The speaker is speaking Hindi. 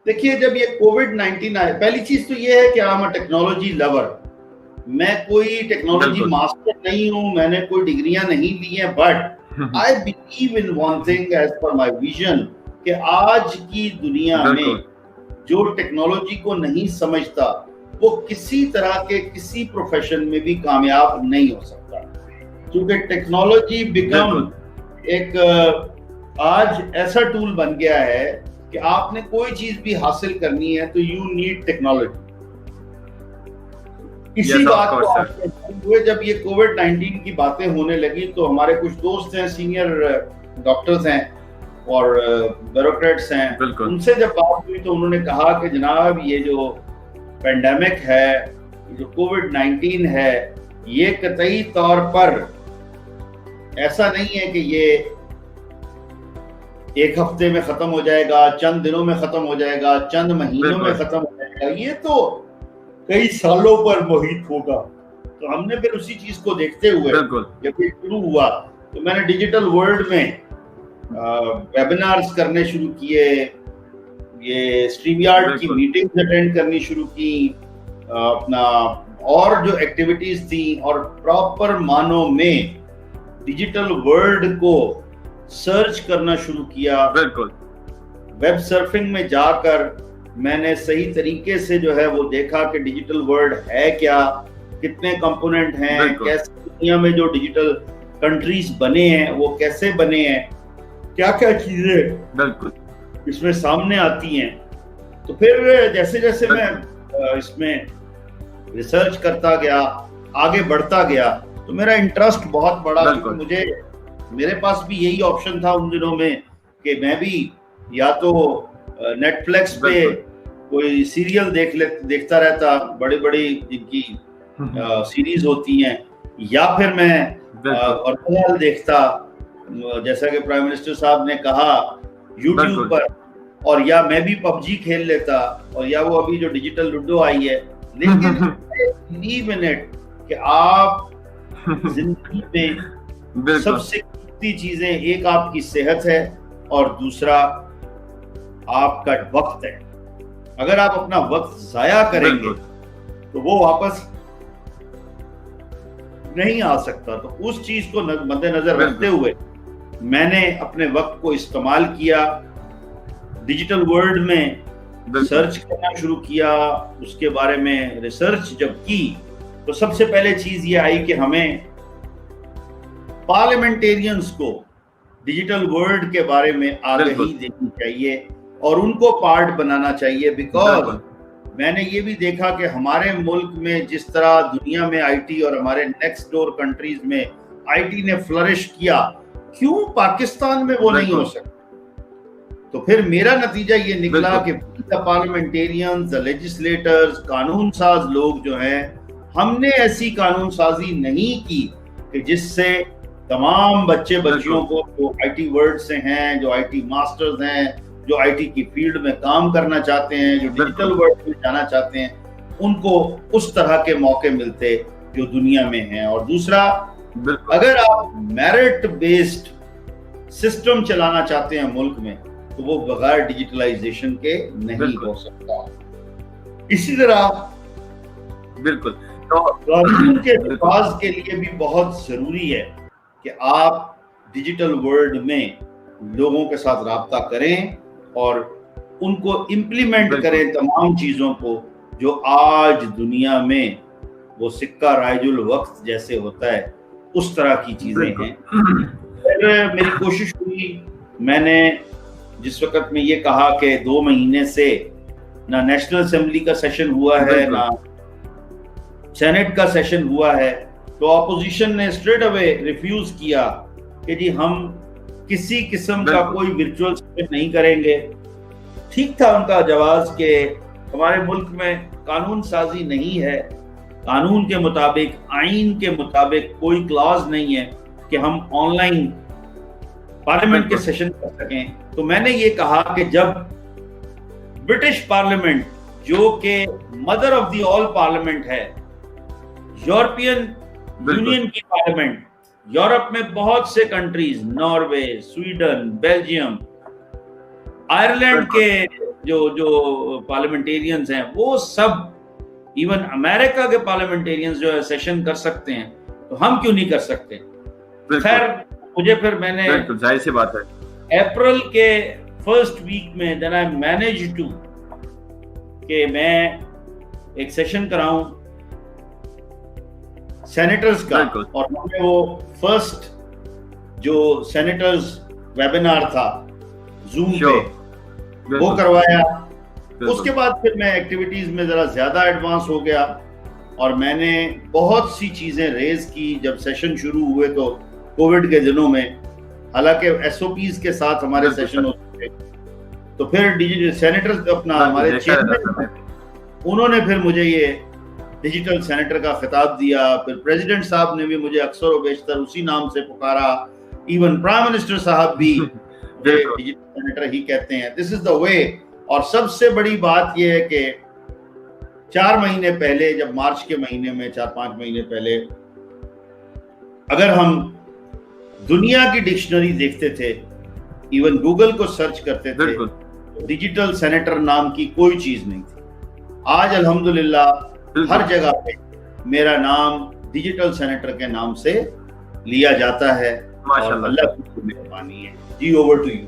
देखिए, जब ये कोविड-19 आया, पहली चीज तो ये है कि I am a technology lover. मैं कोई टेक्नोलॉजी मास्टर नहीं हूं, मैंने कोई डिग्रियां नहीं ली हैं, but I believe in one thing as per my vision, कि आज की दुनिया में जो टेक्नोलॉजी को नहीं समझता वो किसी तरह के किसी प्रोफेशन में भी कामयाब नहीं हो सकता, क्योंकि टेक्नोलॉजी बिकम एक आज ऐसा टूल बन गया है कि आपने कोई चीज भी हासिल करनी है तो यू नीड टेक्नोलॉजी। इसी बात को हुए जब ये कोविड-19 की बातें होने लगी तो हमारे कुछ दोस्त हैं, सीनियर डॉक्टर्स हैं और ब्यूरोक्रेट्स हैं, उनसे जब बात हुई तो उन्होंने कहा कि जनाब, ये जो पेंडेमिक है, जो कोविड-19 है, ये कतई तौर पर ऐसा नहीं है कि ये एक हफ्ते में खत्म हो जाएगा, चंद दिनों में खत्म हो जाएगा, चंद महीनों में खत्म हो जाएगा, ये तो कई सालों पर मोहित होगा। तो हमने फिर उसी चीज को देखते हुए जब ये शुरू हुआ तो मैंने डिजिटल वर्ल्ड में वेबिनार्स करने शुरू किए, ये स्ट्रीमयार्ड की मीटिंग्स अटेंड करनी शुरू की, अपना और जो एक्टिविटीज थी, और प्रॉपर मानों में डिजिटल वर्ल्ड को सर्च करना शुरू किया। वेब सर्फिंग में जाकर मैंने सही तरीके से जो है वो देखा कि डिजिटल वर्ल्ड है क्या, कितने कंपोनेंट हैं, कैसे दुनिया में जो डिजिटल कंट्रीज बने हैं वो कैसे बने हैं, क्या क्या चीजें इसमें सामने आती हैं। तो फिर जैसे जैसे मैं इसमें रिसर्च करता गया, आगे बढ़ता गया, तो मेरा इंटरेस्ट बहुत बढ़ा, क्योंकि मेरे पास भी यही ऑप्शन था उन दिनों में कि मैं भी या तो नेटफ्लिक्स पे कोई सीरियल देखता रहता, बड़ी बड़ी जिनकी सीरीज होती हैं, या फिर मैं और देखता, जैसा कि प्राइम मिनिस्टर साहब ने कहा, यूट्यूब पर, और या मैं भी पबजी खेल लेता, और या वो अभी जो डिजिटल लूडो आई है। लेकिन बिलीव इन इट कि आप जिंदगी में सबसे कीमती चीजें, एक आपकी सेहत है और दूसरा आपका वक्त है। अगर आप अपना वक्त जाया करेंगे तो वो वापस नहीं आ सकता। तो उस चीज को मद्देनजर रखते हुए मैंने अपने वक्त को इस्तेमाल किया, डिजिटल वर्ल्ड में सर्च करना शुरू किया, उसके बारे में रिसर्च जब की तो सबसे पहले चीज ये आई कि हमें पार्लियामेंटेरियंस को डिजिटल वर्ल्ड के बारे में आगाही देनी चाहिए और उनको पार्ट बनाना चाहिए। बिकॉज मैंने ये भी देखा कि हमारे मुल्क में जिस तरह दुनिया में आईटी और हमारे नेक्स्ट डोर कंट्रीज में आईटी ने फ्लरिश किया, क्यों पाकिस्तान में वो नहीं हो सकता। तो फिर मेरा नतीजा ये निकला कि द पार्लियामेंटेरियंस, द लेजिस्लेटर्स, कानून साज लोग जो हैं, हमने ऐसी कानून साजी नहीं की कि जिससे तमाम बच्चे बच्चियों को जो आईटी वर्ल्ड से हैं, जो आईटी मास्टर्स हैं, जो आईटी की फील्ड में काम करना चाहते हैं, जो डिजिटल वर्ल्ड में जाना चाहते हैं, उनको उस तरह के मौके मिलते जो दुनिया में हैं। और दूसरा, अगर आप मेरिट बेस्ड सिस्टम चलाना चाहते हैं मुल्क में, तो वो बगैर डिजिटलाइजेशन के नहीं हो सकता। इसी तरह बिल्कुल कानून के हिफाज के लिए भी बहुत जरूरी है कि आप डिजिटल वर्ल्ड में लोगों के साथ राब्ता करें और उनको इम्प्लीमेंट करें तमाम चीजों को जो आज दुनिया में वो सिक्का राइजुल वक्त जैसे होता है उस तरह की चीजें हैं। फिर मेरी कोशिश हुई, मैंने जिस वक्त में ये कहा कि 2 महीने से ना नेशनल असेंबली का सेशन हुआ है ना सेनेट का सेशन हुआ है, तो ऑपोजिशन ने स्ट्रेट अवे रिफ्यूज किया कि जी हम किसी किस्म का कोई वर्चुअल सेशन नहीं करेंगे। ठीक था उनका जवाब कि हमारे मुल्क में कानून साजी नहीं है, कानून के मुताबिक, आइन के मुताबिक कोई क्लॉज नहीं है कि हम ऑनलाइन पार्लियामेंट के सेशन कर सकें। तो मैंने ये कहा कि जब ब्रिटिश पार्लियामेंट, जो कि mother of the all parliament है, यूरोपियन यूनियन की पार्लियामेंट, यूरोप में बहुत से countries, Norway, Sweden, Belgium, Ireland के जो पार्लियामेंटेरियंस हैं, वो सब, इवन अमेरिका के पार्लियामेंटेरियंस जो है सेशन कर सकते हैं, तो हम क्यों नहीं कर सकते? खैर, मुझे फिर मैंने जाहिर सी बात है अप्रैल के फर्स्ट वीक में देन आई मैनेज टू कि मैं एक सेशन कराऊं सेनेटर्स का, और हमने वो फर्स्ट जो सेनेटर्स वेबिनार था जूम पे वो करवाया। उसके बाद फिर मैं एक्टिविटीज में जरा ज्यादा एडवांस हो गया और मैंने बहुत सी चीजें रेज की। जब सेशन शुरू हुए तो कोविड के दिनों में, हालांकि एसओपीज के साथ हमारे सेशन होते थे, तो फिर सेनेटर्स अपना हमारे चेयरमैन, उन्होंने फिर मुझे ये डिजिटल सेनेटर का खिताब दिया। फिर प्रेसिडेंट साहब ने भी मुझे अक्सर व बेशतर उसी नाम से पुकारा, इवन प्राइम मिनिस्टर साहब भी डिजिटल सेनेटर ही कहते हैं। This is the way. और सबसे बड़ी बात यह है कि 4 महीने पहले, जब मार्च के महीने में 4-5 महीने पहले, अगर हम दुनिया की डिक्शनरी देखते थे, इवन गूगल को सर्च करते थे, तो डिजिटल सेनेटर नाम की कोई चीज नहीं थी। आज अल्हम्दुलिल्लाह हर जगह पे मेरा नाम डिजिटल सेनेटर के नाम से लिया जाता है। माशाल्लाह, अल्लाह की मेहरबानी है। जी, ओवर टू यू।